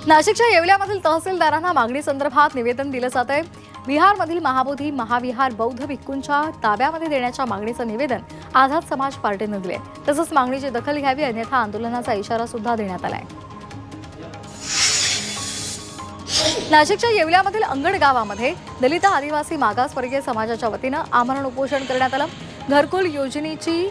नाशिकच्या येवल्यामधील तहसीलदारांना मागणी संदर्भात निवेदन दिलं जात आहे। बिहारमधील महाबोधी महाविहार बौद्ध भिक्खूंच्या ताब्यामध्ये देण्याच्या मागणीचं निवेदन आझाद समाज पार्टीने दिले। तसंच मागणीची दखल घ्यावी अन्यथा आंदोलनाचा इशारा सुद्धा देण्यात आलाय। नाशिकच्या येवल्यामधील अंगण गावामध्ये दलित आदिवासी मागासवर्गीय समाजाच्या वतीनं आमरण उपोषण करण्यात आलं। घरकुल योजनेची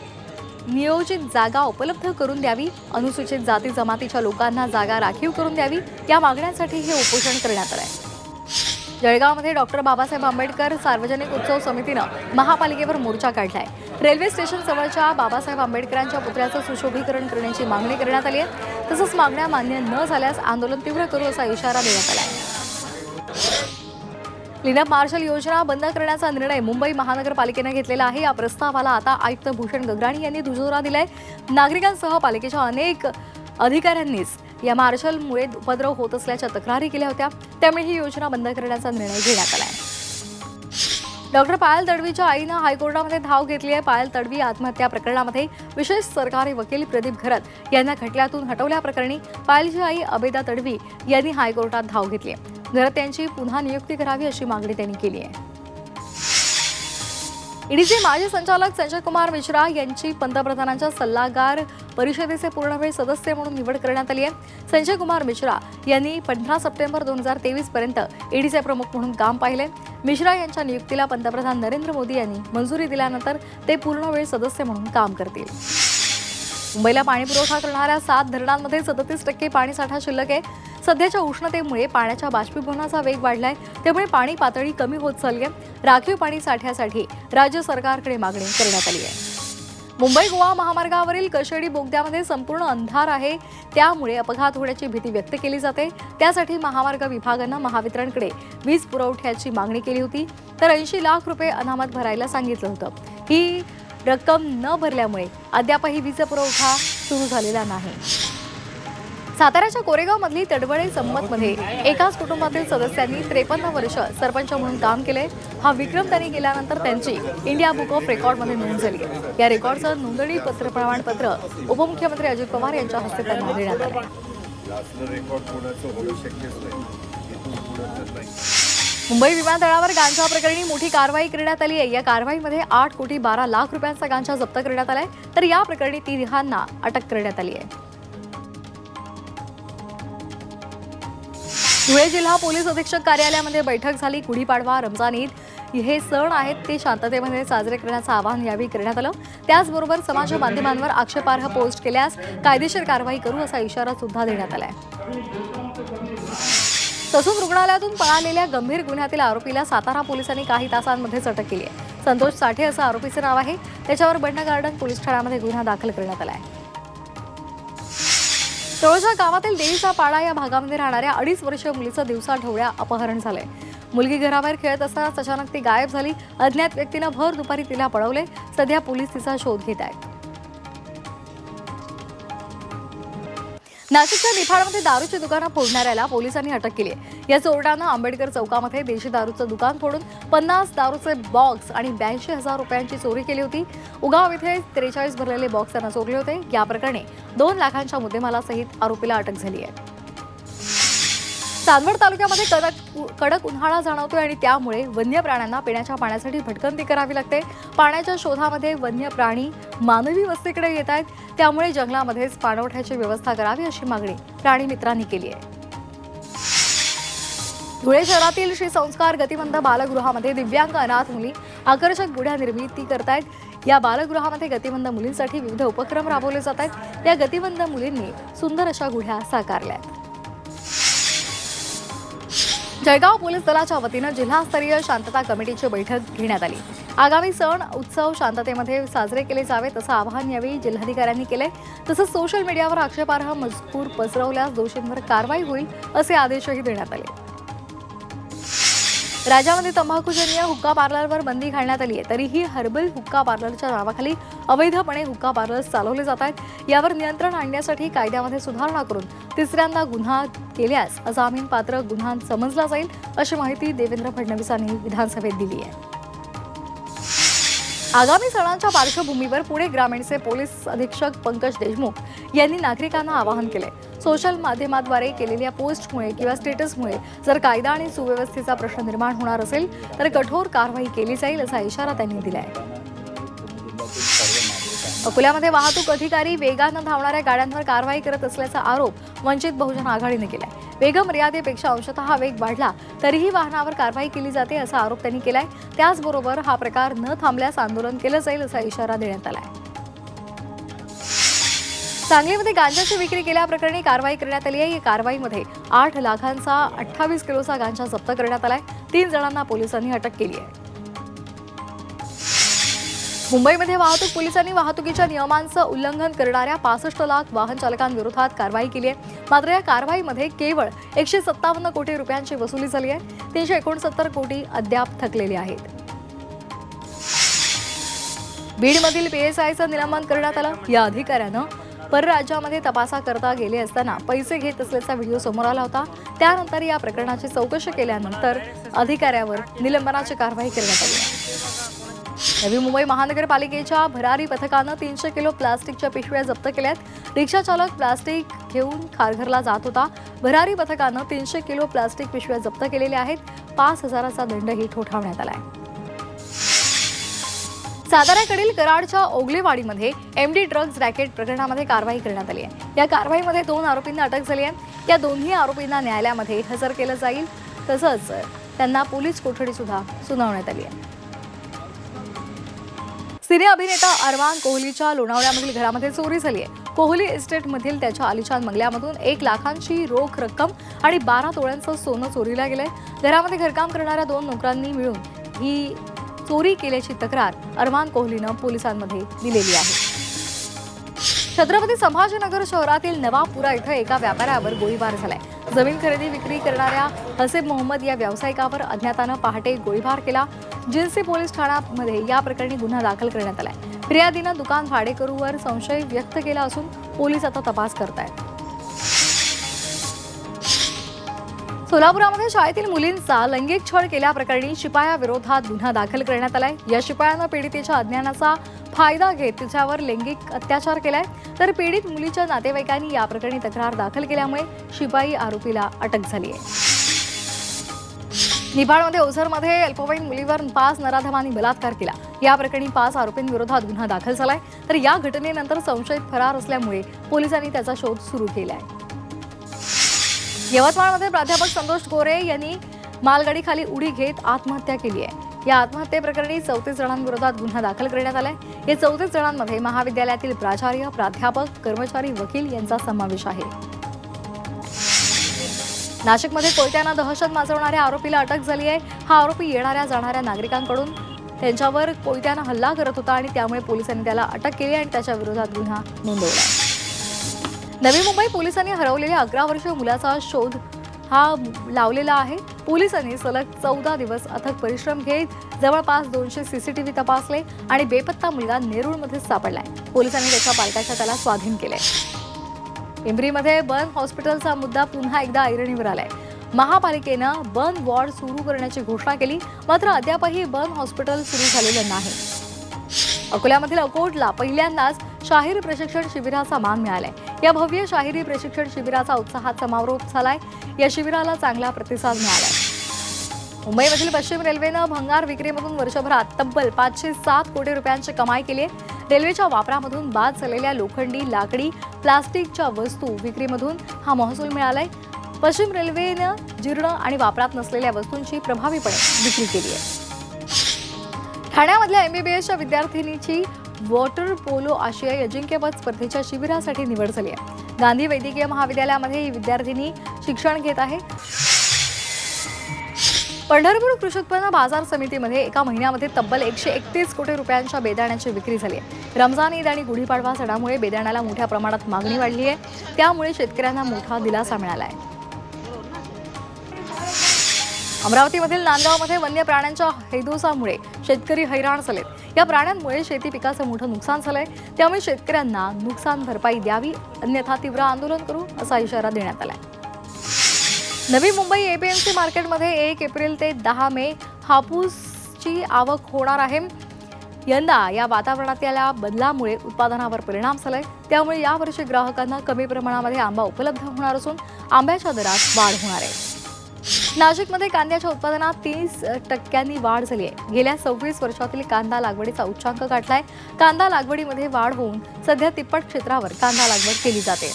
नियोजित जागा उपलब्ध करून द्यावी, अनुसूचित जाती जमातीच्या लोकांना जागा राखीव करून द्यावी या मागण्यांसाठी हे उपोषण करण्यात आलंय। जळगावमध्ये डॉक्टर बाबासाहेब आंबेडकर सार्वजनिक उत्सव समितीनं महापालिकेवर मोर्चा काढलाय। रेल्वे स्टेशन जवळच्या बाबासाहेब आंबेडकरांच्या पुतळ्याचं सुशोभीकरण करण्याची मागणी करण्यात आली आहे। तसंच मागण्या मान्य न झाल्यास आंदोलन तीव्र करू असा इशारा देण्यात आलाय। क्लीनअप मार्शल योजना बंद करण्याचा निर्णय मुंबई महानगरपालिकेने घेतलेला आहे। या प्रस्तावाला आता आयुक्त भूषण गगराणी यांनी दुजोरा दिलाय। नागरिकांसह पालिकेच्या अनेक अधिकाऱ्यांनीच या मार्शलमुळे उपद्रव होत असल्याच्या तक्रारी केल्या होत्या, त्यामुळे ही योजना बंद करण्याचा निर्णय घेण्यात आलाय। डॉक्टर पायल तडवीच्या आईनं हायकोर्टामध्ये धाव घेतली आहे। पायल तडवी आत्महत्या प्रकरणामध्ये विशेष सरकारी वकील प्रदीप घरत यांना खटल्यातून हटवल्याप्रकरणी पायलची आई अबेदा तडवी यांनी हायकोर्टात धाव घेतली आहे। घरत यांची पुन्हा नियुक्ती करावी अशी मागणी त्यांनी केली आहे। ईडीचे माजी संचालक संजय कुमार मिश्रा यांची पंतप्रधानांच्या सल्लागार परिषदेचे पूर्णवेळ सदस्य म्हणून निवड करण्यात आली आहे। संजय कुमार मिश्रा यांनी 15 सप्टेंबर 2023 पर्यंत ईडीचे प्रमुख म्हणून काम पाहिले। मिश्रा यांच्या नियुक्तीला पंतप्रधान नरेंद्र मोदी यांनी मंजुरी दिल्यानंतर ते पूर्णवेळ सदस्य म्हणून काम करतील। मुंबईला पाणी पुरवठा करणाऱ्या 7 धरणांमध्ये 37% पाणीसाठा शिल्लक आहे। सध्याच्या उष्णतेमुळे पाण्याच्या बाष्पीभवनाचा वेग वाढलाय, त्यामुळे पाणी पातळी कमी होत चालली आहे। राखीव पाणी साठ्यासाठी राज्य सरकारकडे मागणी करण्यात आली आहे। मुंबई गोवा महामार्गावरील कशेडी बोगद्यामध्ये संपूर्ण अंधार आहे, त्यामुळे अपघात होण्याची भीती व्यक्त केली जाते। त्यासाठी महामार्ग विभागानं महावितरणकडे वीज पुरवठ्याची मागणी केली होती, तर 80 लाख रुपये अनामत भरायला सांगितलं होतं। ही रक्कम न भरल्यामुळे अद्यापही वीज पुरवठा सुरू झालेला नाही। साताऱ्याच्या कोरेगावमधली तडवळे संमतमध्ये एकाच कुटुंबातील सदस्यांनी 53 वर्ष सरपंच म्हणून काम केले। हा विक्रम त्यांनी केल्यानंतर त्यांची इंडिया बुक ऑफ रेकॉर्डमध्ये नोंद झाली। या रेकॉर्डचं नोंदणी पत्र प्रमाणपत्र उपमुख्यमंत्री अजित पवार यांच्या हस्ते त्यांना देण्यात आलं। मुंबई विमानतळावर गांजा प्रकरणी मोठी कारवाई करण्यात आली आहे। या कारवाईमध्ये 8 कोटी 12 लाख रुपयांचा गांजा जप्त करण्यात आलाय, तर या प्रकरणी 3 अटक करण्यात आली आहे। धुळे जिल्हा पोलीस अधीक्षक कार्यालयामध्ये बैठक झाली। गुढीपाडवा, रमजान ईद हे सण आहेत ते शांततेमध्ये साजरे करण्याचं आवाहन यावेळी करण्यात आलं। त्याचबरोबर समाज माध्यमांवर आक्षेपार्ह पोस्ट केल्यास कायदेशीर कारवाई करू असा इशारा सुद्धा देण्यात आलाय। ससून रुग्णालयातून पळालेल्या गंभीर गुन्ह्यातील आरोपीला सातारा पोलिसांनी काही तासांमध्येच अटक केली आहे। संतोष साठे असं आरोपीचं नाव आहे। त्याच्यावर बंड गार्डन पोलीस ठाण्यामध्ये गुन्हा दाखल करण्यात आला आहे। तळोजा गावातील देवीचा पाडा या भागामध्ये राहणाऱ्या 2.5 वर्षीय मुलीचं दिवसा ढवळ्या अपहरण झालंय। मुलगी घराबाहेर खेळत असताना अचानक ती गायब झाली। अज्ञात व्यक्तीनं भर दुपारी तिला पळवले। सध्या पोलीस तिचा शोध घेत आहेत। नाशिकच्या निफाडमध्ये दारूची दुकानं फोडणाऱ्याला पोलिसांनी अटक केली आहे। या चोरट्यानं आंबेडकर चौकामध्ये देशी दारूचं दुकान फोडून 50 दारूचे बॉक्स आणि 82,000 रुपयांची चोरी केली होती। उगाव इथे 43 भरलेले बॉक्स त्यांना चोरले होते। या प्रकरणी 2 लाखांच्या मुद्देमालासहित आरोपीला अटक झाली आहे। चांदवड तालुक्यामध्ये कडक उन्हाळा जाणवतोय आणि त्यामुळे वन्य प्राण्यांना पिण्याच्या पाण्यासाठी भटकंती करावी लागते। पाण्याच्या शोधामध्ये वन्य प्राणी मानवी वस्तीकडे येत आहेत, त्यामुळे जंगलामध्येच पाणवठ्याची व्यवस्था करावी अशी मागणी प्राणी मित्रांनी केली आहे। धुळे शहरातील श्री संस्कार गतिमंद बालगृहामध्ये दिव्यांग अनाथ मुली आकर्षक गुढ्या निर्मिती करतायत। या बालगृहामध्ये गतिमंद मुलींसाठी विविध उपक्रम राबवले जात आहेत। या गतिमंद मुलींनी सुंदर अशा गुढ्या साकारल्या आहेत। जळगाव पोलीस दलाच्या वतीनं जिल्हास्तरीय शांतता कमिटीची बैठक घेण्यात आली। आगामी सण उत्सव शांततेमध्ये साजरे केले जावेत असं आवाहन यावेळी जिल्हाधिकाऱ्यांनी केले। तसंच सोशल मीडियावर आक्षेपार्ह मजकूर पसरवल्यास दोषींवर कारवाई होईल असे आदेशही देण्यात आले। राज्यामध्ये तंबाखूजन्य हुक्का पार्लरवर बंदी घालण्यात आली आहे, तरीही हर्बल हुक्का पार्लरच्या नावाखाली अवैधपणे हुक्का पार्लर्स चालवले जात आहेत। यावर नियंत्रण आणण्यासाठी कायद्यामध्ये सुधारणा करून 3ऱ्यांदा गुन्हा केल्यास अजामीनपात्र गुन्हा समजला जाईल अशी माहिती देवेंद्र फडणवीसांनी विधानसभेत दिली आहे। आगामी सणांच्या पार्श्वभूमीवर पुणे ग्रामीणचे पोलीस अधीक्षक पंकज देशमुख यांनी नागरिकांना आवाहन केले। सोशल माध्यमाद्वारे केलेल्या पोस्टमुळे किंवा स्टेटसमुळे जर कायदा आणि सुव्यवस्थेचा प्रश्न निर्माण होणार असेल तर कठोर कारवाई केली जाईल असा इशारा त्यांनी दिलाय। अकोल्यामध्ये वाहतूक अधिकारी वेगानं धावणाऱ्या गाड्यांवर कारवाई करत असल्याचा आरोप वंचित बहुजन आघाडीने केलाय। वेग मर्यादेपेक्षा अंशतः वेग वाढला तरीही वाहनावर कारवाई केली जाते असा आरोप त्यांनी केलाय। त्याचबरोबर हा प्रकार न थांबल्यास आंदोलन केलं जाईल असा इशारा देण्यात आलाय। सांगलीमध्ये गांजाची विक्री केल्याप्रकरणी कारवाई करण्यात आली आहे। या कारवाईमध्ये 8 लाखांचा 28 किलोचा गांजा जप्त करण्यात आलाय। 3 जणांना पोलिसांनी अटक केली आहे। मुंबईमध्ये वाहतूक पोलिसांनी वाहतुकीच्या नियमांचं उल्लंघन करणाऱ्या 65 लाख वाहन चालकांविरोधात कारवाई केली आहे। मात्र या कारवाईमध्ये केवळ 157 कोटी रुपयांची वसुली झाली आहे। 369 कोटी अद्याप थकलेले आहेत। बीडमधील पीएसआयचं निलंबन करण्यात आलं। या अधिकाऱ्यानं परराज्यामध्ये तपासाकरता गेले असताना पैसे घेत असल्याचा व्हिडिओ समोर आला होता। त्यानंतर या प्रकरणाची चौकशी केल्यानंतर अधिकाऱ्यावर निलंबनाची कारवाई करण्यात आली आहे। नवी मुंबई महानगरपालिकेच्या भरारी पथकानं 300 किलो प्लास्टिकच्या पिशव्या जप्त केल्यात। रिक्षा चालक प्लास्टिक घेऊन खारघरला जात होता। भरारी पथकानं 300 किलो प्लास्टिक पिशव्या जप्त केलेल्या आहेत। 5,000चा दंडही ठोठावण्यात आलाय। साताऱ्याकडील कराडच्या ओगलेवाडीमध्ये एमडी ड्रग्ज रॅकेट प्रकरणामध्ये कारवाई करण्यात आली आहे। या कारवाईमध्ये 2 आरोपींना अटक झाली आहे। या दोन्ही आरोपींना न्यायालयामध्ये हजर केलं जाईल। तसंच त्यांना पोलीस कोठडी सुद्धा सुनावण्यात आली आहे। सिने अभिनेता अरमान कोहलीच्या लोणावळ्यामधील घरामध्ये चोरी झाली आहे। कोहली इस्टेटमधील त्याच्या आलिशान बंगल्यामधून 1 लाखांची रोख रक्कम आणि 12 तोळ्यांचं सोनं चोरीला गेलंय। घरामध्ये घरकाम करणाऱ्या 2 नोकरांनी मिळून ही चोरी केल्याची तक्रार अरमान कोहलीनं पोलिसांमध्ये दिलेली आहे। छत्रपती संभाजीनगर शहरातील नवापुरा इथं एका व्यापाऱ्यावर गोळीबार झालाय। जमीन खरेदी विक्री करणाऱ्या हसेब मोहम्मद या व्यावसायिकावर अज्ञातानं पहाटे गोळीबार केला। जिन्सी पोलीस ठाण्यामध्ये या प्रकरणी गुन्हा दाखल करण्यात आलाय। फिर्यादीनं दुकान भाडेकरूवर संशय व्यक्त केला असून पोलीस आता तपास करतायत। सोलापुरामध्ये शाळेतील मुलींचा लैंगिक छळ केल्याप्रकरणी शिपायाविरोधात गुन्हा दाखल करण्यात आलाय। या शिपायानं पीडितेच्या अज्ञानाचा फायदा घेत तिच्यावर लैंगिक अत्याचार केलाय। तर पीडित मुलीच्या नातेवाईकांनी या प्रकरणी तक्रार दाखल केल्यामुळे शिपाई आरोपीला अटक झाली आहे। निफाडमध्ये ओझरमध्ये अल्पवयीन मुलीवर 5 नराधमांनी बलात्कार केला। या प्रकरणी 5 आरोपींविरोधात गुन्हा दाखल झालाय। तर या घटनेनंतर संशयित फरार असल्यामुळे पोलिसांनी त्याचा शोध सुरू केलाय। यवतमाळमध्ये प्राध्यापक संतोष गोरे यांनी मालगाडीखाली उडी घेत आत्महत्या केली आहे। या आत्महत्येप्रकरणी 34 जणांविरोधात गुन्हा दाखल करण्यात आलाय। या 34 जणांमध्ये महाविद्यालयातील प्राचार्य, प्राध्यापक, कर्मचारी, वकील यांचा समावेश आहे। नाशिकमध्ये कोयत्यानं दहशत माजवणाऱ्या आरोपीला अटक झाली आहे। हा आरोपी येणाऱ्या जाणाऱ्या नागरिकांकडून त्यांच्यावर कोयत्यानं हल्ला करत होता आणि त्यामुळे पोलिसांनी त्याला अटक केली आणि त्याच्या विरोधात गुन्हा नोंदवला। नवी मुंबई पोलिसांनी हरवलेल्या 11 वर्षीय मुलाचा शोध हा लावलेला आहे। पोलिसांनी सलग 14 दिवस अथक परिश्रम घेत जवळपास 200 सीसीटीव्ही तपासले आणि बेपत्ता मुलगा नेरूळमध्ये सापडलाय। पोलिसांनी त्याच्या पालकाच्या त्याला स्वाधीन केले। पिंपरीमध्ये बर्न हॉस्पिटलचा मुद्दा पुन्हा एकदा ऐरणीवर आलाय। महापालिकेनं बर्न वॉर्ड सुरू करण्याची घोषणा केली, मात्र अद्यापही बर्न हॉस्पिटल सुरू झालेलं नाही। अकोल्यामधील अकोटला पहिल्यांदाच शाहिरी प्रशिक्षण शिबिराचा मान मिळालाय। या भव्य शाहिरी प्रशिक्षण शिबिराचा उत्साहात समारोप झालाय। या शिबिराला चांगला प्रतिसाद मिळालाय। मुंबईमधील पश्चिम रेल्वेनं भंगार विक्रीमधून वर्षभरात तब्बल 507 कोटी रुपयांची कमाई केली आहे। रेल्वेच्या वापरामधून बाद झालेल्या लोखंडी, लाकडी, प्लास्टिकच्या वस्तू विक्रीमधून हा महसूल मिळालाय। पश्चिम रेल्वेनं जीर्ण आणि वापरात नसलेल्या वस्तूंची प्रभावीपणे विक्री केली आहे। ठाण्यामधल्या MBBSच्या विद्यार्थिनीची वॉटर पोलो आशियाई अजिंक्यपद स्पर्धेच्या शिबिरासाठी निवड झाली आहे। गांधी वैद्यकीय महाविद्यालयामध्ये ही विद्यार्थिनी शिक्षण घेत आहे। पंढरपूर कृषी उत्पन्न बाजार समितीमध्ये एका महिन्यामध्ये तब्बल 131 कोटी रुपयांच्या बेदाण्याची विक्री झाली आहे। रमजान ईद आणि गुढीपाडवा सणामुळे बेदाण्याला मोठ्या प्रमाणात मागणी वाढली आहे। त्यामुळे शेतकऱ्यांना मोठा दिलासा मिळाला आहे। अमरावतीमधील नांदगावमध्ये वन्य प्राण्यांच्या हैदोसामुळे शेतकरी हैराण झालेत। या प्राण्यांमुळे शेती पिकाचं मोठं नुकसान झालंय। त्यामुळे शेतकऱ्यांना नुकसान भरपाई द्यावी, अन्यथा तीव्र आंदोलन करू असा इशारा देण्यात आलाय। नवी मुंबई एपीएमसी मार्केटमध्ये 1 एप्रिल ते 10 मे हापूसची आवक होणार आहे। यंदा या वातावरणातल्या बदलामुळे उत्पादनावर परिणाम झालाय। त्यामुळे यावर्षी ग्राहकांना कमी प्रमाणामध्ये आंबा उपलब्ध होणार असून आंब्याच्या दरात वाढ होणार आहे। नाशिकमध्ये कांद्याच्या उत्पादनात 30% वाढ झाली आहे। गेल्या 26 वर्षातील कांदा लागवडीचा उच्चांक गाठलाय। कांदा लागवडीमध्ये वाढ होऊन सध्या तिप्पट क्षेत्रावर कांदा लागवड केली जाते।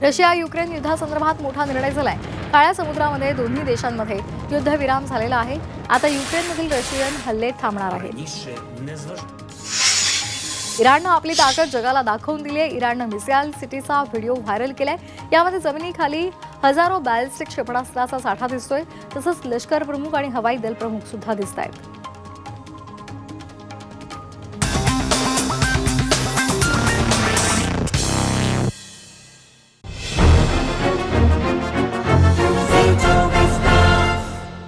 रशिया युक्रेन युद्धासंदर्भात मोठा निर्णय झालाय। काळ्या समुद्रामध्ये दोन्ही देशांमध्ये युद्धविराम झालेला आहे। आता युक्रेनमधील रशियन हल्ले थांबणार आहेत। इराणनं आपली ताकद जगाला दाखवून दिली आहे। इराणनं मिसाईल सिटीचा व्हिडिओ व्हायरल केलाय। यामध्ये जमिनीखाली हजारो बॅलिस्टिक क्षेपणास्त्राचा साठा दिसतोय। तसंच लष्कर प्रमुख आणि हवाई दल प्रमुख सुद्धा दिसत आहेत।